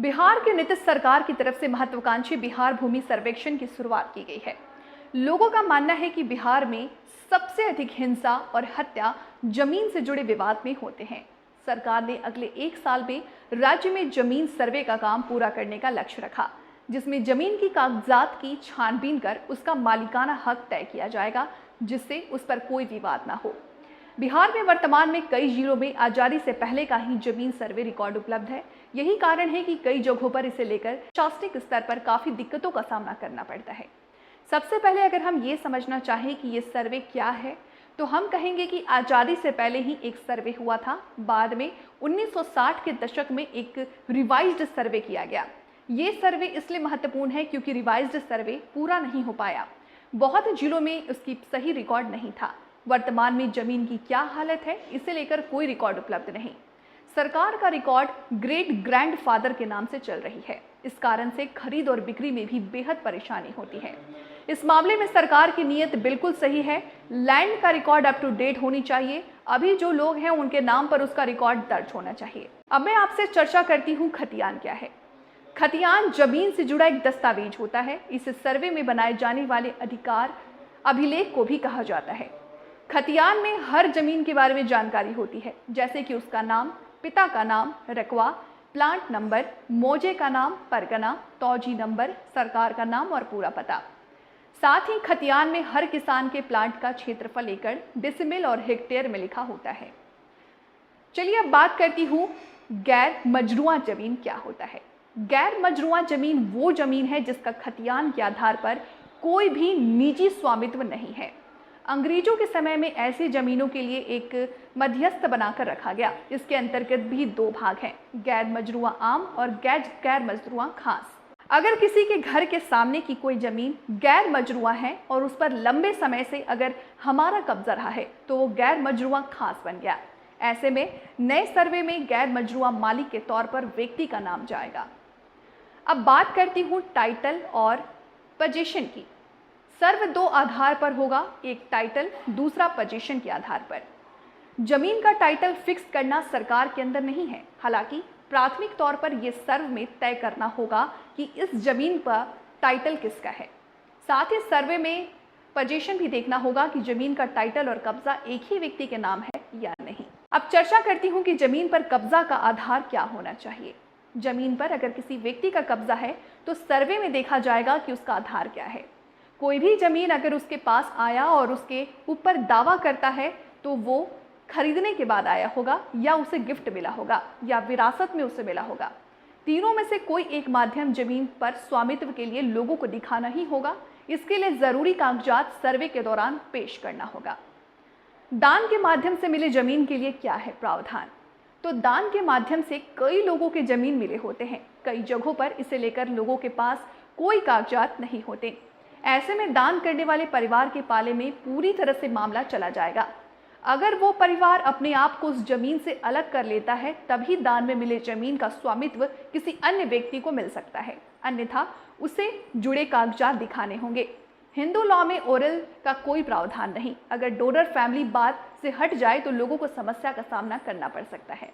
बिहार के नीतीश सरकार की तरफ से महत्वाकांक्षी बिहार भूमि सर्वेक्षण की शुरुआत की गई है। लोगों का मानना है कि बिहार में सबसे अधिक हिंसा और हत्या जमीन से जुड़े विवाद में होते हैं। सरकार ने अगले 1 साल में राज्य में जमीन सर्वे का काम पूरा करने का लक्ष्य रखा, जिसमें जमीन की कागजात की छानबीन कर उसका मालिकाना हक तय किया जाएगा, जिससे उस पर कोई विवाद ना हो। बिहार में वर्तमान में कई जिलों में आजादी से पहले का ही जमीन सर्वे रिकॉर्ड उपलब्ध है। यही कारण है कि कई जगहों पर इसे लेकर प्रशासनिक स्तर पर काफी दिक्कतों का सामना करना पड़ता है। सबसे पहले अगर हम ये समझना चाहें कि ये सर्वे क्या है, तो हम कहेंगे कि आजादी से पहले ही एक सर्वे हुआ था। बाद में 1960 के दशक में एक रिवाइज्ड सर्वे किया गया। ये सर्वे इसलिए महत्वपूर्ण है क्योंकि रिवाइज्ड सर्वे पूरा नहीं हो पाया। बहुत जिलों में उसकी सही रिकॉर्ड नहीं था। वर्तमान में जमीन की क्या हालत है, इसे लेकर कोई रिकॉर्ड उपलब्ध नहीं। सरकार का रिकॉर्ड ग्रेट ग्रैंडफादर के नाम से चल रही है। इस कारण से खरीद और बिक्री में भी बेहद परेशानी होती है। इस मामले में सरकार की नीयत बिल्कुल सही है। लैंड का रिकॉर्ड अप टू डेट होनी चाहिए। अभी जो लोग हैं उनके नाम पर उसका रिकॉर्ड दर्ज होना चाहिए। अब मैं आपसे चर्चा करती हूँ खतियान क्या है। खतियान जमीन से जुड़ा एक दस्तावेज होता है। इस सर्वे में बनाए जाने वाले अधिकार अभिलेख को भी कहा जाता है। खतियान में हर जमीन के बारे में जानकारी होती है, जैसे कि उसका नाम, पिता का नाम, रकबा, प्लांट नंबर, मौजे का नाम, परगना, तौजी नंबर, सरकार का नाम और पूरा पता। साथ ही खतियान में हर किसान के प्लांट का क्षेत्रफल एकड़, डेसिमल और हेक्टेयर में लिखा होता है। चलिए अब बात करती हूँ गैर मजरूआ जमीन क्या होता है। गैर मजरूआ जमीन वो जमीन है जिसका खतियान के आधार पर कोई भी निजी स्वामित्व नहीं है। अंग्रेजों के समय में ऐसी जमीनों के लिए एक मध्यस्थ बनाकर रखा गया। इसके अंतर्गत भी 2 भाग हैं, गैर मजरूआ आम और गैर मजरूआ खास। अगर किसी के घर के सामने की कोई जमीन गैर मजरूआ है और उस पर लंबे समय से अगर हमारा कब्जा रहा है तो वो गैर मजरूआ खास बन गया। ऐसे में नए सर्वे में गैर मजरूआ मालिक के तौर पर व्यक्ति का नाम जाएगा। अब बात करती हूँ टाइटल और पोजीशन की। सर्व 2 आधार पर होगा, एक टाइटल, दूसरा पोजीशन के आधार पर। जमीन का टाइटल फिक्स करना सरकार के अंदर नहीं है। हालांकि प्राथमिक तौर पर यह सर्व में तय करना होगा कि इस जमीन पर टाइटल किसका है। साथ ही सर्वे में पोजीशन भी देखना होगा कि जमीन का टाइटल और कब्जा एक ही व्यक्ति के नाम है या नहीं। अब चर्चा करती हूँ कि जमीन पर कब्जा का आधार क्या होना चाहिए। जमीन पर अगर किसी व्यक्ति का कब्जा है तो सर्वे में देखा जाएगा कि उसका आधार क्या है। कोई भी जमीन अगर उसके पास आया और उसके ऊपर दावा करता है तो वो खरीदने के बाद आया होगा, या उसे गिफ्ट मिला होगा, या विरासत में उसे मिला होगा। तीनों में से कोई एक माध्यम जमीन पर स्वामित्व के लिए लोगों को दिखाना ही होगा। इसके लिए जरूरी कागजात सर्वे के दौरान पेश करना होगा। दान के माध्यम से मिले जमीन के लिए क्या है प्रावधान? तो दान के माध्यम से कई लोगों के जमीन मिले होते हैं। कई जगहों पर इसे लेकर लोगों के पास कोई कागजात नहीं होते। ऐसे में दान करने वाले परिवार के पाले में पूरी तरह से मामला चला जाएगा। अगर वो परिवार अपने आप को उस जमीन से अलग कर लेता है, तभी दान में मिले जमीन का स्वामित्व किसी अन्य व्यक्ति को मिल सकता है, अन्यथा उसे जुड़े कागजात दिखाने होंगे। हिंदू लॉ में ओरल का कोई प्रावधान नहीं। अगर डोनर फैमिली बात से हट जाए तो लोगों को समस्या का सामना करना पड़ सकता है।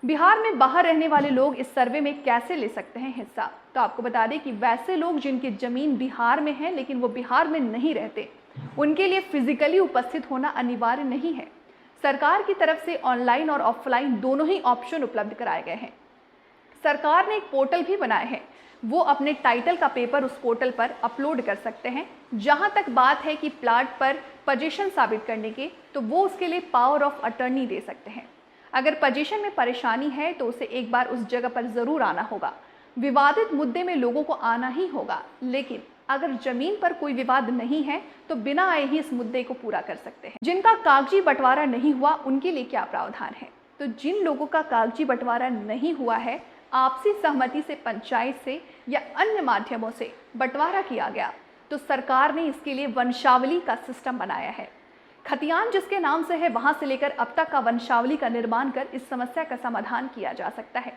बिहार में बाहर रहने वाले लोग इस सर्वे में कैसे ले सकते हैं हिस्सा? तो आपको बता दें कि वैसे लोग जिनकी जमीन बिहार में है लेकिन वो बिहार में नहीं रहते, उनके लिए फिजिकली उपस्थित होना अनिवार्य नहीं है। सरकार की तरफ से ऑनलाइन और ऑफलाइन दोनों ही ऑप्शन उपलब्ध कराए गए हैं। सरकार ने एक पोर्टल भी बनाया है। वो अपने टाइटल का पेपर उस पोर्टल पर अपलोड कर सकते हैं। जहां तक बात है कि प्लाट पर पोजीशन साबित करने की, तो वो उसके लिए पावर ऑफ अटर्नी दे सकते हैं। अगर पोजीशन में परेशानी है तो उसे एक बार उस जगह पर जरूर आना होगा। विवादित मुद्दे में लोगों को आना ही होगा, लेकिन अगर जमीन पर कोई विवाद नहीं है तो बिना आए ही इस मुद्दे को पूरा कर सकते हैं। जिनका कागजी बंटवारा नहीं हुआ उनके लिए क्या प्रावधान है? तो जिन लोगों का कागजी बंटवारा नहीं हुआ है, आपसी सहमति से पंचायत से या अन्य माध्यमों से बंटवारा किया गया, तो सरकार ने इसके लिए वंशावली का सिस्टम बनाया है। खतियान जिसके नाम से है वहां से लेकर अब तक का वंशावली का निर्माण कर इस समस्या का समाधान किया जा सकता है।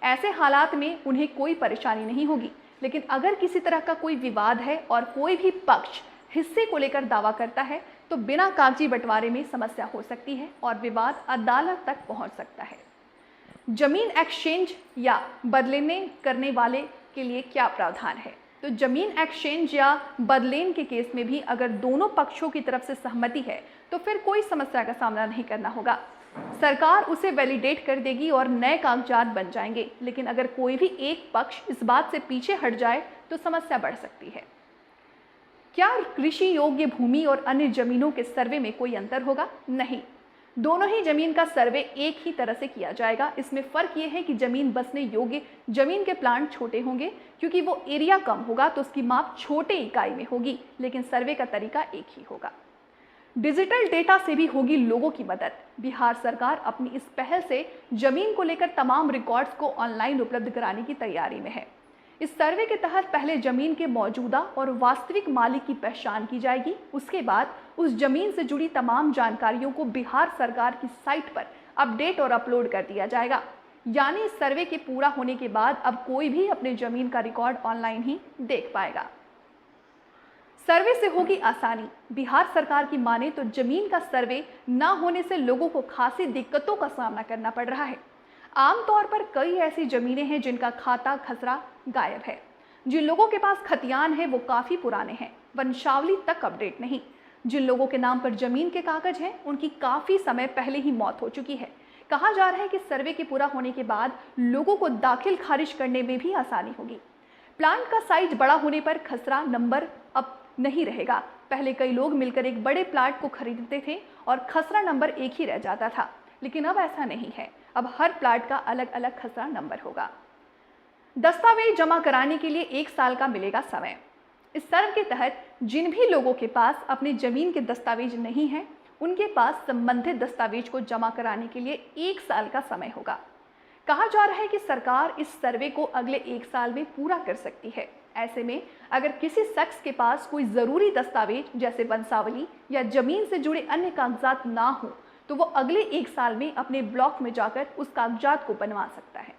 ऐसे हालात में उन्हें कोई परेशानी नहीं होगी। लेकिन अगर किसी तरह का कोई विवाद है और कोई भी पक्ष हिस्से को लेकर दावा करता है तो बिना कागजी बंटवारे में समस्या हो सकती है और विवाद अदालत तक पहुंच सकता है। जमीन एक्सचेंज या बदलेने करने वाले के लिए क्या प्रावधान है? तो जमीन एक्सचेंज या बदलेन के केस में भी अगर दोनों पक्षों की तरफ से सहमति है तो फिर कोई समस्या का सामना नहीं करना होगा। सरकार उसे वैलिडेट कर देगी और नए कागजात बन जाएंगे। लेकिन अगर कोई भी एक पक्ष इस बात से पीछे हट जाए तो समस्या बढ़ सकती है। क्या कृषि योग्य भूमि और अन्य जमीनों के सर्वे में कोई अंतर होगा? नहीं, दोनों ही जमीन का सर्वे एक ही तरह से किया जाएगा। इसमें फर्क यह है कि जमीन बसने योग्य जमीन के प्लांट छोटे होंगे, क्योंकि वो एरिया कम होगा तो उसकी माप छोटे इकाई में होगी, लेकिन सर्वे का तरीका एक ही होगा। डिजिटल डेटा से भी होगी लोगों की मदद। बिहार सरकार अपनी इस पहल से जमीन को लेकर तमाम रिकॉर्ड्स को ऑनलाइन उपलब्ध कराने की तैयारी में है। इस सर्वे के तहत पहले जमीन के मौजूदा और वास्तविक मालिक की पहचान की जाएगी। उसके बाद उस जमीन से जुड़ी तमाम जानकारियों को बिहार सरकार की साइट पर अपडेट और अपलोड कर दिया जाएगा। यानी इस सर्वे के पूरा होने के बाद अब कोई भी अपने जमीन का रिकॉर्ड ऑनलाइन ही देख पाएगा। सर्वे से होगी आसानी। बिहार सरकार की माने तो जमीन का सर्वे न होने से लोगों को खासी दिक्कतों का सामना करना पड़ रहा है। आमतौर पर कई ऐसी जमीनें हैं जिनका खाता खसरा गायब है। जिन लोगों के पास खतियान है वो काफी पुराने हैं, वंशावली तक अपडेट नहीं। जिन लोगों के नाम पर जमीन के कागज हैं उनकी काफी समय पहले ही मौत हो चुकी है। कहा जा रहा है कि सर्वे के पूरा होने के बाद लोगों को दाखिल खारिज करने में भी आसानी होगी। प्लांट का साइज बड़ा होने पर खसरा नंबर अब नहीं रहेगा। पहले कई लोग मिलकर एक बड़े प्लाट को खरीदते थे और खसरा नंबर एक ही रह जाता था, लेकिन अब ऐसा नहीं है। अब हर प्लाट का अलग अलग खसरा नंबर होगा। दस्तावेज जमा कराने के लिए 1 साल का मिलेगा समय। इस सर्वे के तहत जिन भी लोगों के पास अपनी जमीन के दस्तावेज नहीं है, उनके पास संबंधित दस्तावेज को जमा कराने के लिए 1 साल का समय होगा। कहा जा रहा है कि सरकार इस सर्वे को अगले 1 साल में पूरा कर सकती है। ऐसे में अगर किसी शख्स के पास कोई जरूरी दस्तावेज जैसे वंशावली या जमीन से जुड़े अन्य कागजात ना हो तो वो अगले 1 साल में अपने ब्लॉक में जाकर उस कागजात को बनवा सकता है।